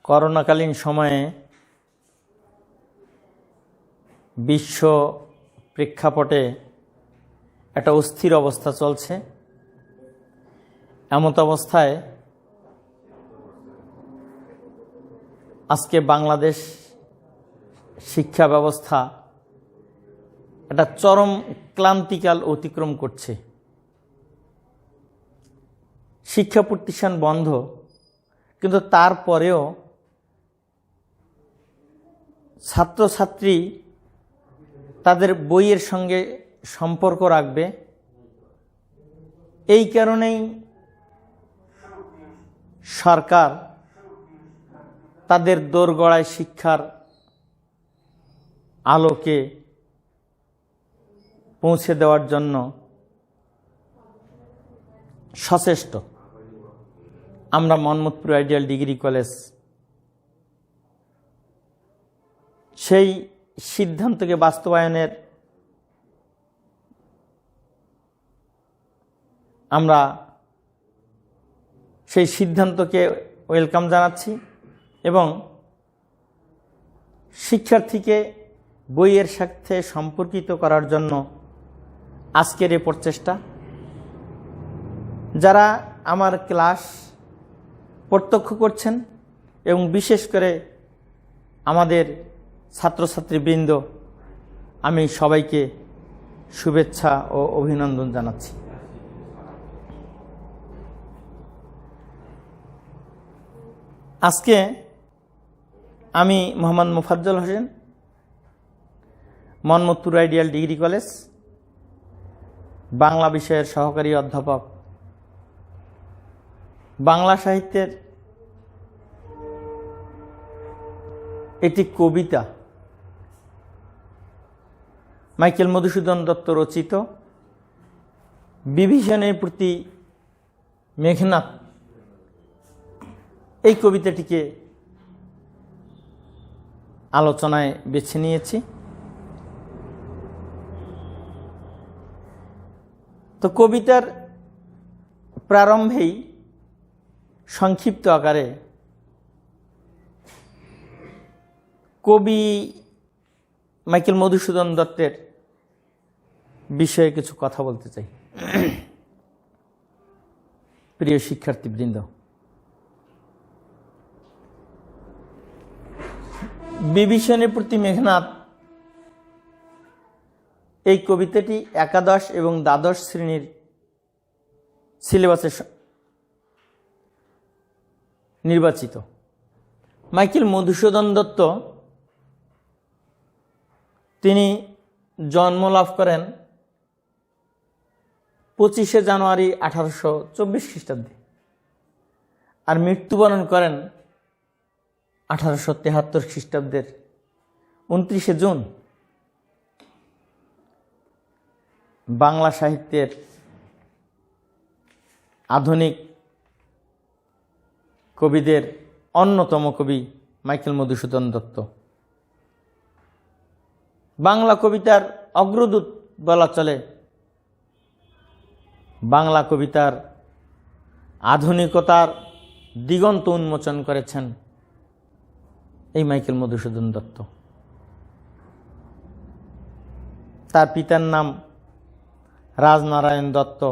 করোনাকালীন সময়ে বিশ্ব প্রেক্ষাপটে একটা অস্থির অবস্থা চলছে। এমত অবস্থায় আজকে বাংলাদেশ শিক্ষা ব্যবস্থা একটা চরম ক্লান্তিকাল অতিক্রম করছে। শিক্ষা প্রতিষ্ঠান বন্ধ, কিন্তু তারপরেও ছাত্রছাত্রী তাদের বইয়ের সঙ্গে সম্পর্ক রাখবে। এই কারণেই সরকার তাদের দোরগোড়ায় শিক্ষার আলোকে পৌঁছে দেওয়ার জন্য সচেষ্ট। আমরা মোহাম্মদপুর আইডিয়াল ডিগ্রি কলেজ সেই সিদ্ধান্তকে বাস্তবায়নের আমরা সেই সিদ্ধান্তকে ওয়েলকাম জানাচ্ছি এবং শিক্ষার্থীকে বইয়ের সাথে সম্পর্কিত করার জন্য আজকের এই প্রচেষ্টা। যারা আমার ক্লাস প্রত্যক্ষ করছেন এবং বিশেষ করে আমাদের ছাত্রছাত্রীবৃন্দ, আমি সবাইকে শুভেচ্ছা ও অভিনন্দন জানাচ্ছি। আজকে আমি Mohammad Mofazzal Hossain, Mohammadpur ideal degree college Bangla বিষয়ের সহকারী অধ্যাপক। বাংলা সাহিত্যের একটি কবিতা মাইকেল মধুসূদন দত্ত রচিত বিভীষণের প্রতি মেঘনাদ, এই কবিতাটিকে আলোচনায় বেছে নিয়েছি। তো কবিতার প্রারম্ভেই সংক্ষিপ্ত আকারে কবি মাইকেল মধুসূদন দত্তের বিষয়ে কিছু কথা বলতে চাই। প্রিয় শিক্ষার্থীবৃন্দ, বিভীষণের প্রতি মেঘনাদ এই কবিতাটি একাদশ এবং দ্বাদশ শ্রেণীর সিলেবাসে নির্বাচিত। মাইকেল মধুসূদন দত্ত তিনি জন্ম লাভ করেন 25শে জানুয়ারি 1824 খ্রিস্টাব্দে আর মৃত্যুবরণ করেন 1873 খ্রিস্টাব্দের 29শে জুন। বাংলা সাহিত্যের আধুনিক কবিদের অন্যতম কবি মাইকেল মধুসূদন দত্ত বাংলা কবিতার অগ্রদূত বলা চলে। বাংলা কবিতার আধুনিকতার দিগন্ত উন্মোচন করেছেন এই মাইকেল মধুসূদন দত্ত। তার পিতার নাম রাজনারায়ণ দত্ত,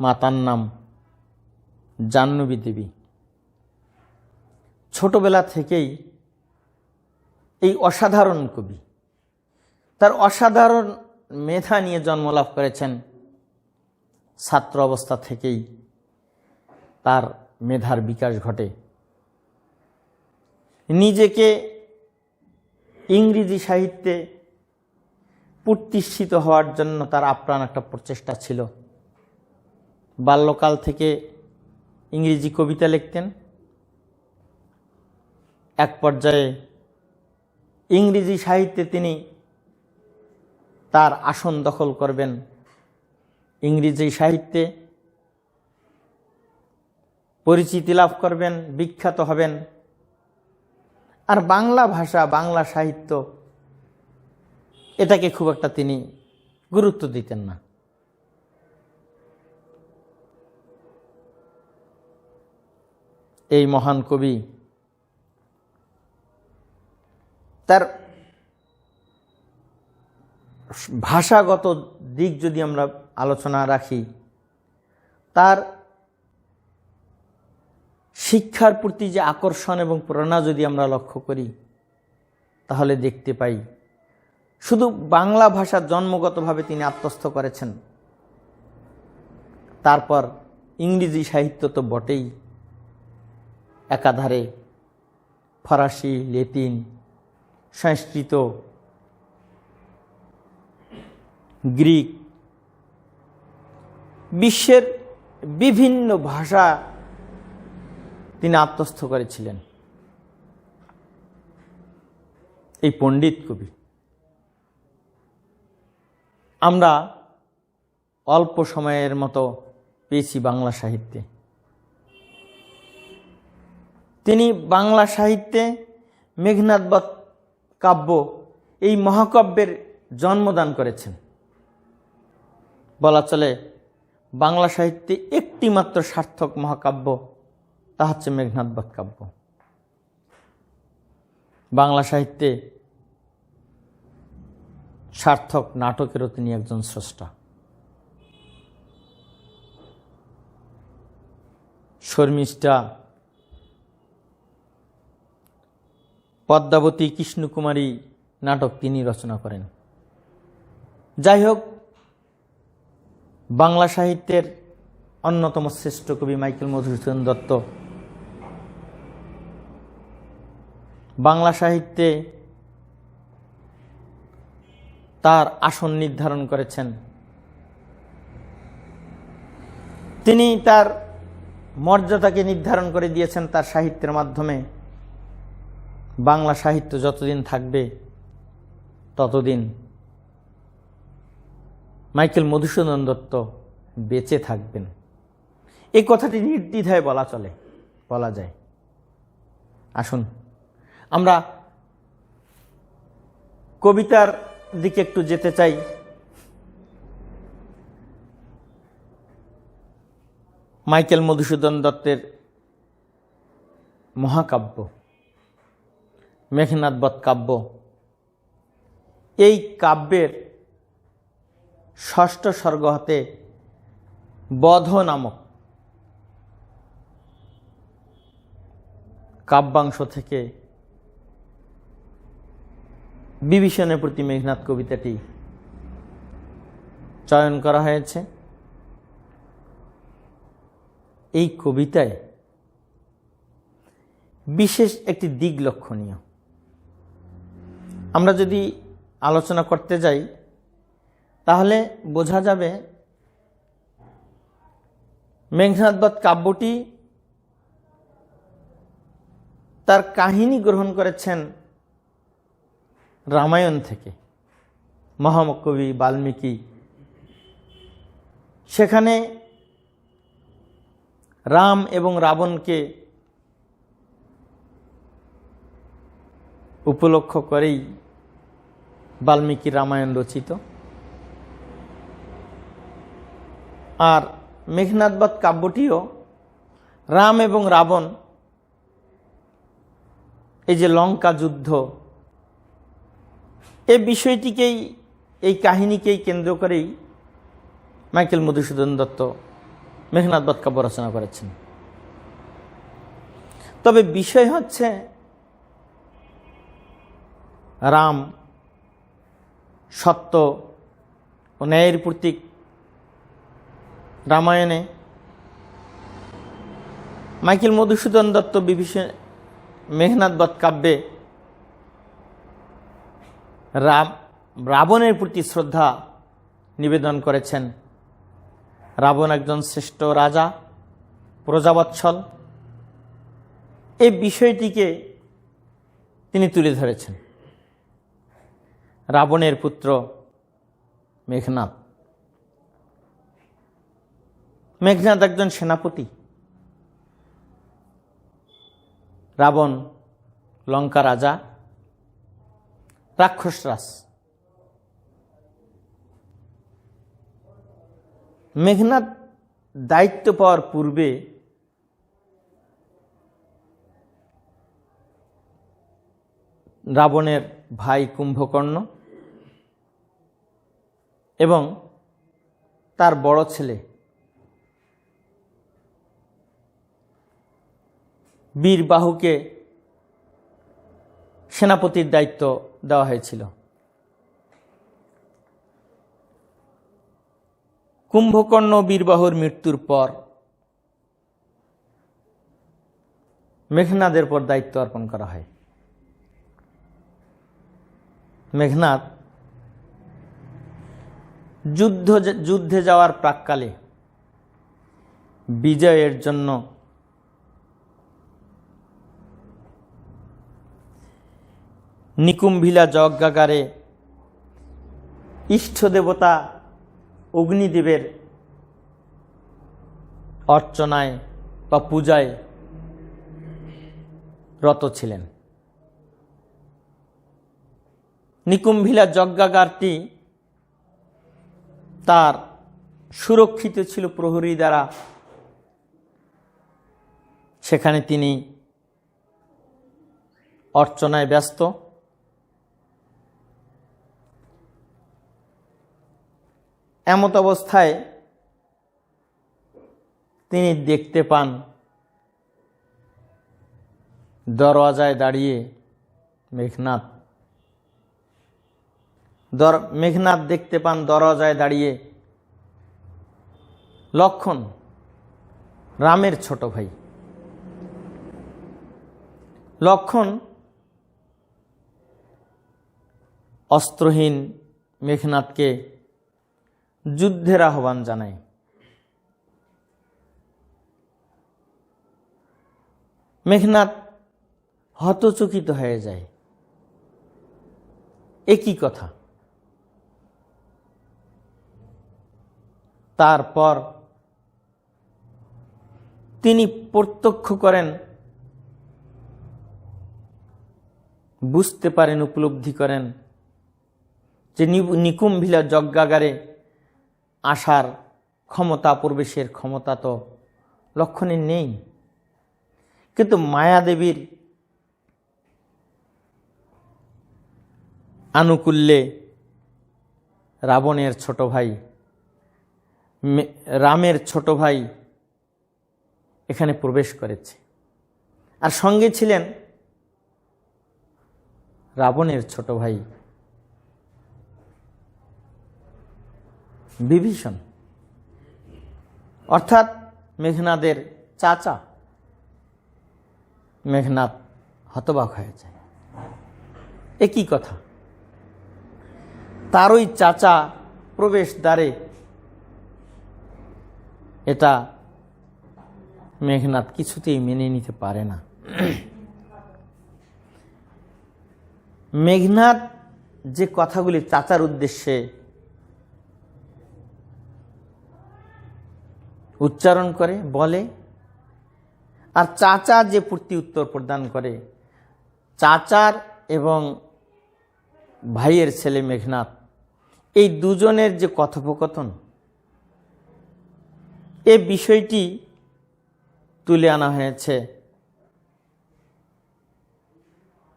মাতার নাম জাহ্নবী দেবী। ছোটবেলা থেকেই এই অসাধারণ কবি তার অসাধারণ মেধা নিয়ে জন্মলাভ করেছেন। ছাত্র অবস্থা থেকেই তার মেধার বিকাশ ঘটে। নিজেকে ইংরেজি সাহিত্যে প্রতিষ্ঠিত হওয়ার জন্য তার আপ্রাণ একটা প্রচেষ্টা ছিল। বাল্যকাল থেকে ইংরেজি কবিতা লিখতেন। এক পর্যায়ে ইংরেজি সাহিত্যে তিনি তার আসন দখল করবেন। ইংরেজি সাহিত্যে পরিচিতি লাভ করবেন, বিখ্যাত হবেন। আর বাংলা ভাষা, বাংলা সাহিত্য এটাকে খুব একটা তিনি গুরুত্ব দিতেন না। এই মহান কবি তার ভাষাগত দিক যদি আমরা আলোচনা রাখি, তার শিক্ষার প্রতি যে আকর্ষণ এবং প্রেরণা যদি আমরা লক্ষ্য করি, তাহলে দেখতে পাই শুধু বাংলা ভাষা জন্মগতভাবে তিনি আত্মস্থ করেছেন, তারপর ইংরেজি সাহিত্য তো বটেই, একাধারে ফরাসি, ল্যাটিন, সংস্কৃত, গ্রিক, বিশ্বের বিভিন্ন ভাষা তিনি আত্মস্থ করেছিলেন। এই পণ্ডিত কবি আমরা অল্প সময়ের মতো পেয়েছি বাংলা সাহিত্যে। তিনি বাংলা সাহিত্যে মেঘনাদ বধ কাব্য, এই মহাকাব্যের জন্মদান করেছেন। বলা চলে বাংলা সাহিত্যে একটি মাত্র সার্থক মহাকাব্য, তা হচ্ছে মেঘনাদ বধ কাব্য। বাংলা সাহিত্যে সার্থক নাটকেরও তিনি একজন স্রষ্টা। শর্মিষ্ঠা, পদ্মাবতী, কৃষ্ণকুমারী নাটক তিনি রচনা করেন। যাই হোক, বাংলা সাহিত্যের অন্যতম শ্রেষ্ঠ কবি মাইকেল মধুসূদন দত্ত বাংলা সাহিত্যে তার আসন নির্ধারণ করেছেন। তিনি তার মর্যাদাকে নির্ধারণ করে দিয়েছেন তার সাহিত্যের মাধ্যমে। বাংলা সাহিত্য যতদিন থাকবে ততদিন মাইকেল মধুসূদন দত্ত বেঁচে থাকবেন। এই কথাটি নির্দ্বিধায় বলা যায়। আসুন আমরা কবিতার দিকে একটু যেতে চাই। মাইকেল মধুসূদন দত্তের মহাকাব্য মেঘনাদ বধ কাব্য, এই কাব্যের ষষ্ঠ সর্গ হতে বধ নামক কাব্যাংশ থেকে বিভীষণের প্রতি মেঘনাদ কবিতাটি চয়ন করা হয়েছে। এই কবিতায় বিশেষ একটি দিক লক্ষণীয়। আমরা যদি আলোচনা করতে যাই তাহলে বোঝা যাবে মেঘনাদ বধ কাব্যটি তার কাহিনী গ্রহণ করেছেন রামায়ণ থেকে। মহাকবি বাল্মীকি সেখানে রাম এবং রাবণকে উপলক্ষ করেই বাল্মীকি রামায়ণ রচিত। আর মেঘনাদ বধ কাব্যটিও রাম এবং রাবণ, এই যে লঙ্কা যুদ্ধ, এই বিষয়টিকেই, এই কাহিনীকেই কেন্দ্র করেই মাইকেল মধুসূদন দত্ত মেঘনাদ বধ কাব্য রচনা করেছেন। তবে বিষয় হচ্ছে রাম সত্য ও ন্যায়ের প্রতীক। রামায়ণে মাইকেল মধুসূদন দত্ত মেঘনাদ বধ কাব্যে রাবণের প্রতি শ্রদ্ধা নিবেদন করেছেন। রাবণ একজন শ্রেষ্ঠ রাজা, প্রজাবৎসল, এই বিষয়টিকে তিনি তুলে ধরেছেন। রাবণের পুত্র মেঘনাদ। মেঘনাদ একজন সেনাপতি। রাবণ লঙ্কা রাজা, রাক্ষসরাজ। মেঘনাদ দায়িত্ব পাওয়ার পূর্বে রাবণের ভাই কুম্ভকর্ণ এবং তার বড় ছেলে বীরবাহুকে সেনাপতির দায়িত্ব দেওয়া হয়েছিল। কুম্ভকর্ণ বীরবাহুর মৃত্যুর পর মেঘনাদের পর দায়িত্ব অর্পণ করা হয়। মেঘনাদ যুদ্ধে যাওয়ার প্রাক্কালে বিজয়ের জন্য নিকুম্ভিলা যজ্ঞাগারে ইষ্ট দেবতা অগ্নিদেবের অর্চনায় বা পূজায় রত ছিলেন। নিকুম্ভিলা যজ্ঞাগারটি তার সুরক্ষিত ছিল প্রহরী দ্বারা। সেখানে তিনি অর্চনায় ব্যস্ত। এমত অবস্থায় তিনি দেখতে পান দরওয়াজায় দাঁড়িয়ে মেঘনাদ দেখতে পান দরওয়াজায় দাঁড়িয়ে লক্ষ্মণ, রামের ছোট ভাই। লক্ষ্মণ অস্ত্রহীন মেঘনাদকে যুদ্ধের আহ্বান জানায়। মেঘনাদ হতচকিত হয়ে যায়। একই কথা। তারপর তিনি প্রত্যক্ষ করেন, বুঝতে পারেন, উপলব্ধি করেন যে নিকুম্ভিলা যজ্ঞাগারে আসার ক্ষমতা, প্রবেশের ক্ষমতা তো লক্ষ্মণের নেই। কিন্তু মায়াদেবীর আনুকূল্যে রাবণের ছোট ভাই, রামের ছোট ভাই এখানে প্রবেশ করেছে। আর সঙ্গে ছিলেন রাবণের ছোট ভাই বিভীষণ, অর্থাৎ মেঘনাদের চাচা। মেঘনাদ হতবাক হয়ে যায়। একই কথা। তারই চাচা প্রবেশ দ্বারে, এটা মেঘনাদ কিছুতেই মেনে নিতে পারে না। মেঘনাদ যে কথাগুলি চাচার উদ্দেশ্যে উচ্চারণ করে, বলে, আর চাচা যে প্রতি উত্তর প্রদান করে, চাচার এবং ভাইয়ের ছেলে মেঘনাদ, এই দুজনের যে কথোপকথন, এই বিষয়টি তুলে আনা হয়েছে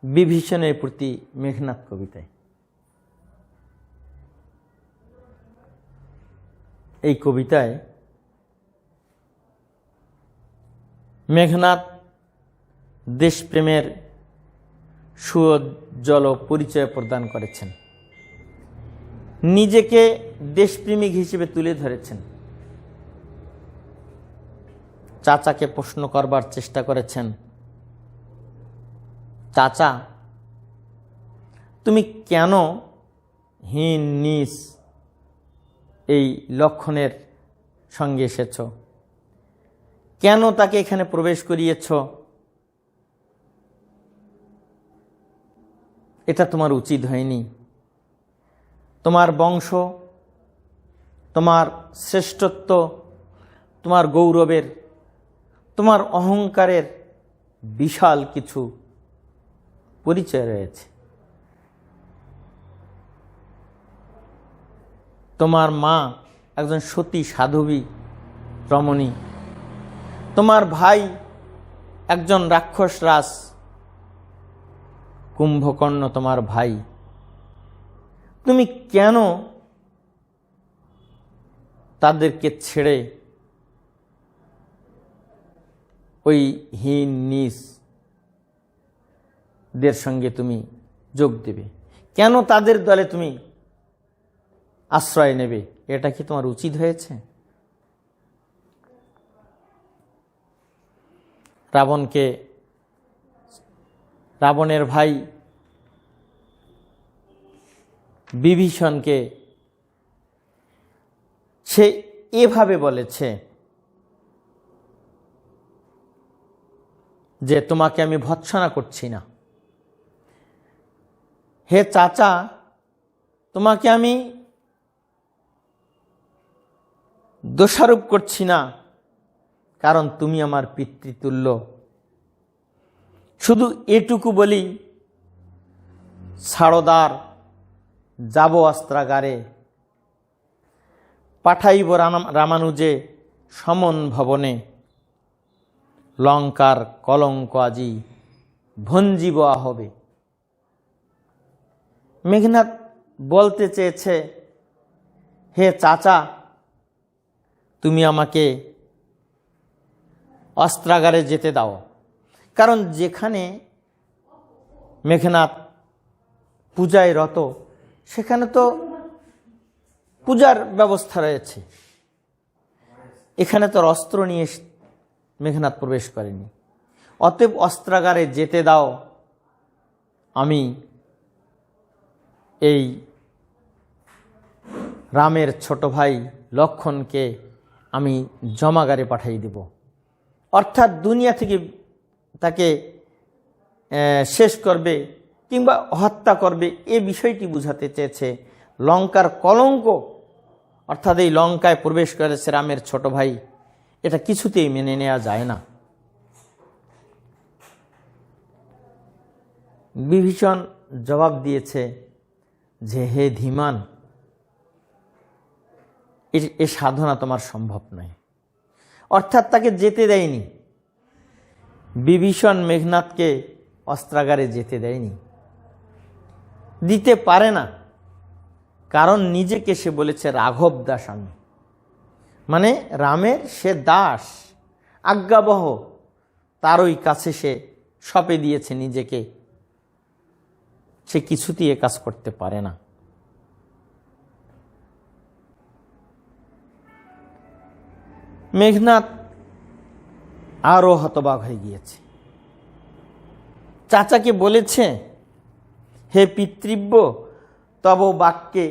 বিভীষণের প্রতি মেঘনাদ কবিতায়। এই কবিতায় মেঘনাদ দেশপ্রেমের সুউজ্জ্বল পরিচয় প্রদান করেছেন, নিজেকে দেশপ্রেমিক হিসেবে তুলে ধরেছেন। চাচাকে প্রশ্ন করবার চেষ্টা করেছেন, চাচা তুমি কেন হীন নিস এই লক্ষ্মণের সঙ্গে এসেছ? কেন তাকে এখানে প্রবেশ করিয়েছ? এটা তোমার উচিত হয়নি। তোমার বংশ, তোমার শ্রেষ্ঠত্ব, তোমার গৌরবের, তোমার অহংকারের বিশাল কিছু পরিচয় রয়েছে। তোমার মা একজন সতী সাধবী রমণী, তোমার ভাই একজন রাক্ষস রাজ কুম্ভকর্ণ তোমার ভাই, তুমি কেন তাদেরকে ছেড়ে ওই হীন নীচদের সঙ্গে তুমি যোগ দেবে? কেন তাদের দলে তুমি আশ্রয় নেবে? এটা কি তোমার উচিত হয়েছে? রাবণের ভাই বিভীষণকে সে এভাবে বলেছে যে তোমাকে আমি ভৎসনা করছি না, হে চাচা, তোমাকে আমি দোষারোপ করছি না, কারণ তুমি আমার পিতৃতুল্য। শুধু এটুকু বলি, ছাড়দার যাব অস্ত্রাগারে, পাঠাইব রামানুজে সমন ভবনে, লঙ্কার কলঙ্ক আজি ভঞ্জিব আহবে। মেঘনাদ বলতে চেয়েছে, হে চাচা, তুমি আমাকে অস্ত্রাগারে যেতে দাও। কারণ যেখানে মেঘনাদ পূজায় রত, সেখানে তো পূজার ব্যবস্থা রয়েছে। এখানে তো অস্ত্র নিয়ে মেঘনাদ প্রবেশ করেনি। অতএব অস্ত্রাগারে যেতে দাও, আমি এই রামের ছোট ভাই লক্ষ্মণকে আমি জমাগারে পাঠিয়ে দেব। অর্থাৎ দুনিয়া থেকে তাকে শেষ করবে কিংবা হত্যা করবে, এ বিষয়টি বুঝাতে চেয়েছে। লঙ্কার কলঙ্ক, অর্থাৎ এই লঙ্কায় প্রবেশ করেছে রামের ছোট ভাই, এটা কিছুতেই মেনে নেওয়া যায় না। বিভীষণ জবাব দিয়েছে যে, হে ধীমান, এ সাধনা তোমার সম্ভব নয়। অর্থাৎ তাকে যেতে দেয়নি। বিভীষণ মেঘনাদকে অস্ত্রাগারে যেতে দেয়নি, দিতে পারে না। কারণ নিজেকে সে বলেছে রাঘব দাস আমি, মানে রামের সে দাস, আজ্ঞাবহ, তারই কাছে সে সঁপে দিয়েছে নিজেকে। সে কিছুতেই এ কাজ করতে পারে না। মেঘনাদ আরো হতবাক হয়ে গিয়েছে। চাচাকে বলেছে, হে পিতৃব্য, তব বাক্যে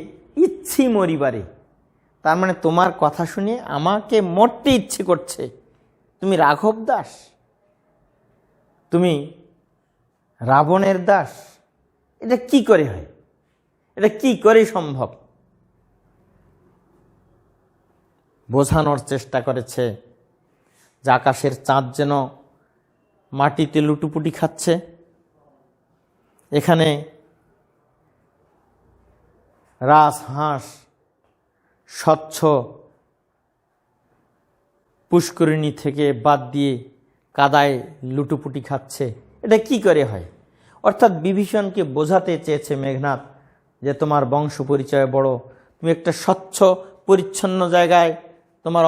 ইচ্ছি মরিবারে। তার মানে তোমার কথা শুনে আমাকে মরতে ইচ্ছে করছে। তুমি রাঘব দাস, তুমি রাবণের দাস, এটা কি করে হয়? এটা কি করে সম্ভব? বোঝানোর চেষ্টা করেছে যে আকাশের চাঁদ যেন মাটিতে লুটুপুটি খাচ্ছে, এখানে রাজহাঁস স্বচ্ছ পুষ্করিণী থেকে বাদ দিয়ে কাদায় লুটুপুটি খাচ্ছে, এটা কি করে হয়? অর্থাৎ বিভীষণকে বোঝাতে চেয়েছে মেঘনাদ যে তোমার বংশ পরিচয় বড়, তুমি একটা স্বচ্ছ পরিচ্ছন্ন জায়গায় তোমার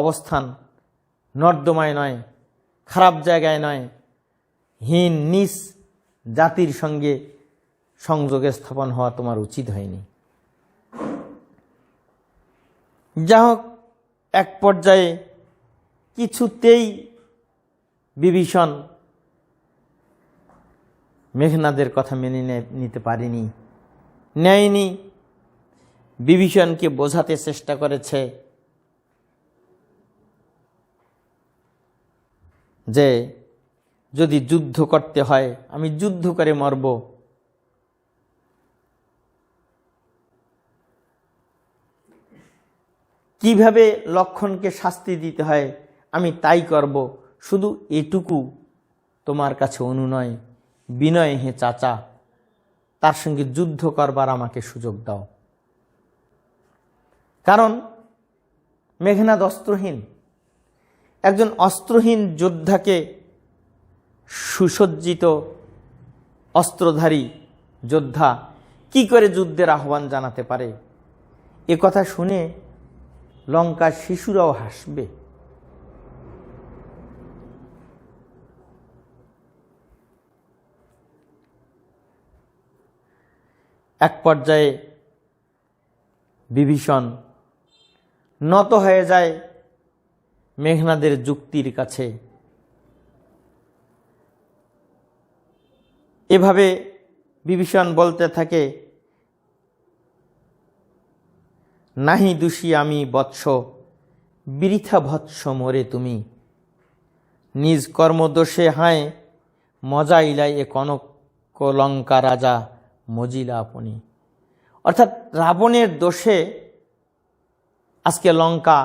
অবস্থান নর্দমায় নয়, খারাপ জায়গায় নয়, হীন নীচ জাতির সঙ্গে সংযোগে স্থাপন হওয়া তোমার উচিত হয়নি। যা হোক, এক পর্যায়ে কিছুতেই বিভীষণ মেঘনাদের কথা মেনে নিতে পারেনি, নেয়নি। বিভীষণকে বোঝাতে চেষ্টা করেছে যে যদি যুদ্ধ করতে হয় আমি যুদ্ধ করে মরব, কিভাবে লক্ষ্মণকে শাস্তি দিতে হয় আমি তাই করব, শুধু এটুকু তোমার কাছে অনুনয় বিনয়, হে চাচা, তার সঙ্গে যুদ্ধ করবার আমাকে সুযোগ দাও। কারণ মেঘনাদ অস্ত্রহীন। একজন অস্ত্রহীন যোদ্ধাকে সুসজ্জিত অস্ত্রধারী যোদ্ধা কি করে যুদ্ধের আহ্বান জানাতে পারে? এ কথা শুনে লঙ্কার শিশুরাও হাসবে। এক পর্যায়ে বিভীষণ নত হয়ে যায় মেঘনাদের যুক্তির কাছে। এভাবে বিভীষণ বলতে থাকে, নাহি দোষী আমি বৎস, বৃথা বৎস মোরে তুমি, নিজ কর্মদোষে হায় মজাইলাই এ কনক লঙ্কা রাজা মজিলা আপনি। অর্থাৎ রাবণের দোষে আজকে লঙ্কা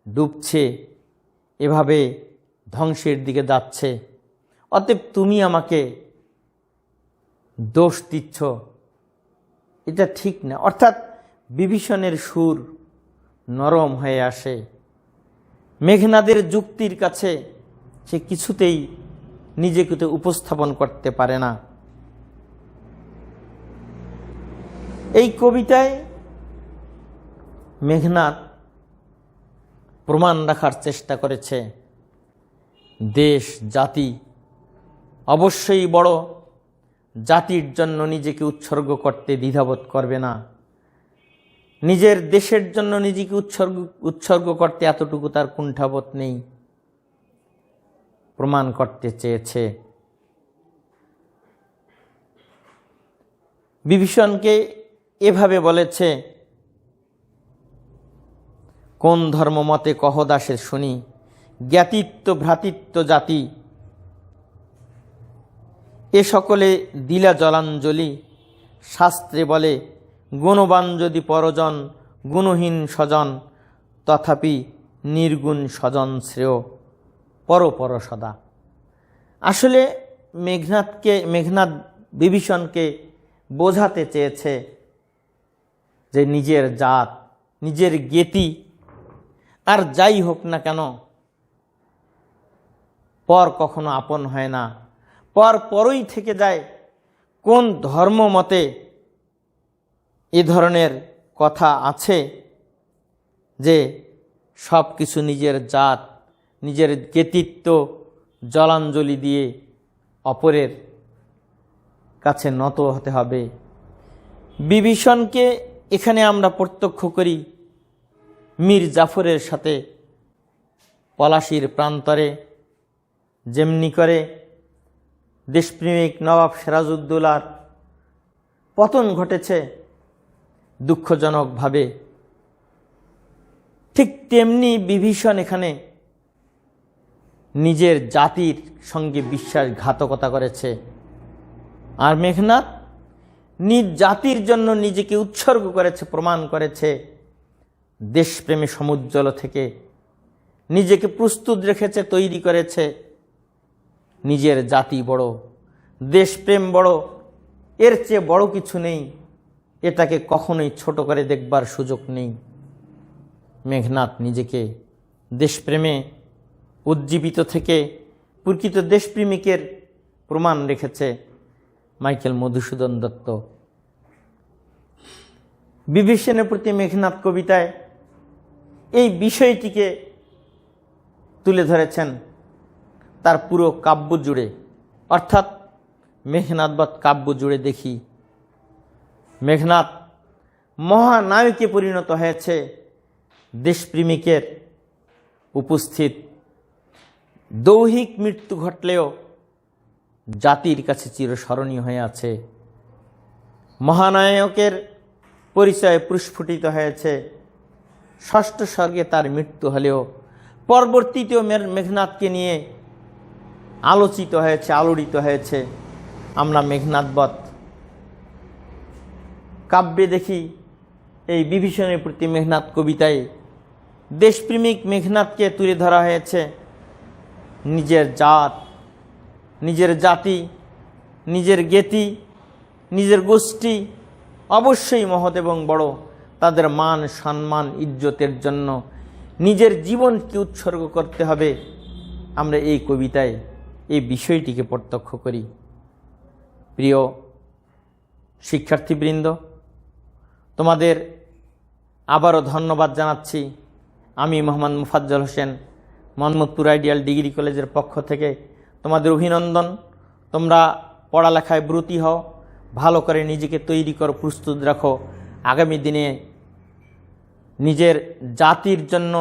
ডুবছে, এভাবে ধ্বংসের দিকে যাচ্ছে, অতএব তুমি আমাকে দোষ দিচ্ছ, এটা ঠিক না। অর্থাৎ বিভীষণের সুর নরম হয়ে আসে। মেঘনাদের যুক্তির কাছে সে কিছুতেই নিজেকে উপস্থাপন করতে পারে না। এই কবিতায় মেঘনাদ প্রমাণ রাখার চেষ্টা করেছে দেশ জাতি অবশ্যই বড়, জাতির জন্য নিজেকে উৎসর্গ করতে দ্বিধাবোধ করবে না, নিজের দেশের জন্য নিজেকে উৎসর্গ করতে এতটুকু তার কুণ্ঠাবোধ নেই, প্রমাণ করতে চেয়েছে। বিভীষণকে এভাবে বলেছে, কোন ধর্মমতে কহ দাসের শুনি, জ্ঞাতিত্ব ভ্রাতৃত্ব জাতি, এ সকলে দিলা জলাঞ্জলি, শাস্ত্রে বলে গুণবান যদি পরজন, গুণহীন স্বজন, তথাপি নির্গুণ স্বজন শ্রেয় পর পর সদা। আসলে মেঘনাদ বিভীষণকে বোঝাতে চেয়েছে যে নিজের জাত, নিজের জ্ঞেতি আর যাই হোক না কেন, পর কখনো আপন হয় না, পর পরই থেকে যায়। কোন ধর্ম মতে এ ধরনের কথা আছে যে সব কিছু নিজের জাত, নিজের জ্ঞেতিত্ব জলাঞ্জলি দিয়ে অপরের কাছে নত হতে হবে? বিভীষণকে এখানে আমরা প্রত্যক্ষ করি মীর জাফরের সাথে পলাশীর প্রান্তরে যেমনি করে দেশপ্রেমিক নবাব সিরাজউদ্দৌলার পতন ঘটেছে দুঃখজনকভাবে, ঠিক তেমনি বিভীষণ এখানে নিজের জাতির সঙ্গে বিশ্বাসঘাতকতা করেছে। আর মেঘনাদ নিজ জাতির জন্য নিজেকে উৎসর্গ করেছে, প্রমাণ করেছে, দেশপ্রেমে সমুজ্জ্বল থেকে নিজেকে প্রস্তুত রেখেছে, তৈরি করেছে। নিজের জাতি বড়, দেশপ্রেম বড়, এর চেয়ে বড় কিছু নেই, এটাকে কখনোই ছোট করে দেখবার সুযোগ নেই। মেঘনাদ নিজেকে দেশপ্রেমে উজ্জীবিত থেকে প্রকৃত দেশপ্রেমিকের প্রমাণ রেখেছে মাইকেল মধুসূদন দত্ত। বিভীষণের প্রতি মেঘনাদ কবিতায় এই বিষয়টিকে তুলে ধরেছেন তার পুরো কাব্য জুড়ে, অর্থাৎ মেঘনাদবৎ কাব্য জুড়ে দেখি মেঘনাদ মহানায়কে পরিণত হয়েছে। দেশপ্রেমিকের উপস্থিত দৈহিক মৃত্যু ঘটলেও জাতির কাছে চিরস্মরণীয় হয়ে আছে। মহানায়কের পরিচয় প্রস্ফুটিত হয়েছে। ষষ্ঠ স্বর্গে তার মৃত্যু হলেও পরবর্তীতেও মেঘনাদকে নিয়ে আলোচিত হয়েছে, আলোড়িত হয়েছে। আমরা মেঘনাদবৎ কাব্যে দেখি এই বিভীষণের প্রতি মেঘনাদ কবিতায় দেশপ্রেমিক মেঘনাদকে তুলে ধরা হয়েছে। নিজের জাত, নিজের জাতি, নিজের জ্ঞেতি, নিজের গোষ্ঠী অবশ্যই মহৎ এবং বড়, তাদের মান সম্মান ইজ্জতের জন্য নিজের জীবনকে উৎসর্গ করতে হবে। আমরা এই কবিতায় এই বিষয়টিকে প্রত্যক্ষ করি। প্রিয় শিক্ষার্থীবৃন্দ, তোমাদের আবারও ধন্যবাদ জানাচ্ছি। আমি মোহাম্মদ মুফাজ্জল হোসেন, মোহাম্মদপুর আইডিয়াল ডিগ্রি কলেজের পক্ষ থেকে তোমাদের অভিনন্দন। তোমরা পড়ালেখায় ব্রতী হও, ভালো করে নিজেকে তৈরি করো, প্রস্তুত রাখো। আগামী দিনে নিজের জাতির জন্য,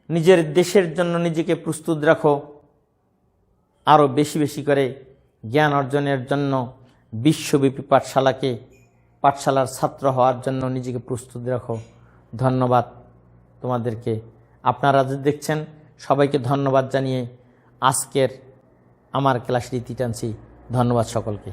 নিজের দেশের জন্য নিজেকে প্রস্তুত রাখো। আরও বেশি বেশি করে জ্ঞান অর্জনের জন্য বিশ্বব্যাপী পাঠশালার ছাত্র হওয়ার জন্য নিজেকে প্রস্তুত রাখো। ধন্যবাদ তোমাদেরকে। আপনারা যে দেখছেন সবাইকে ধন্যবাদ জানিয়ে আজকের আমার ক্লাস রীতি টানছি। ধন্যবাদ সকলকে।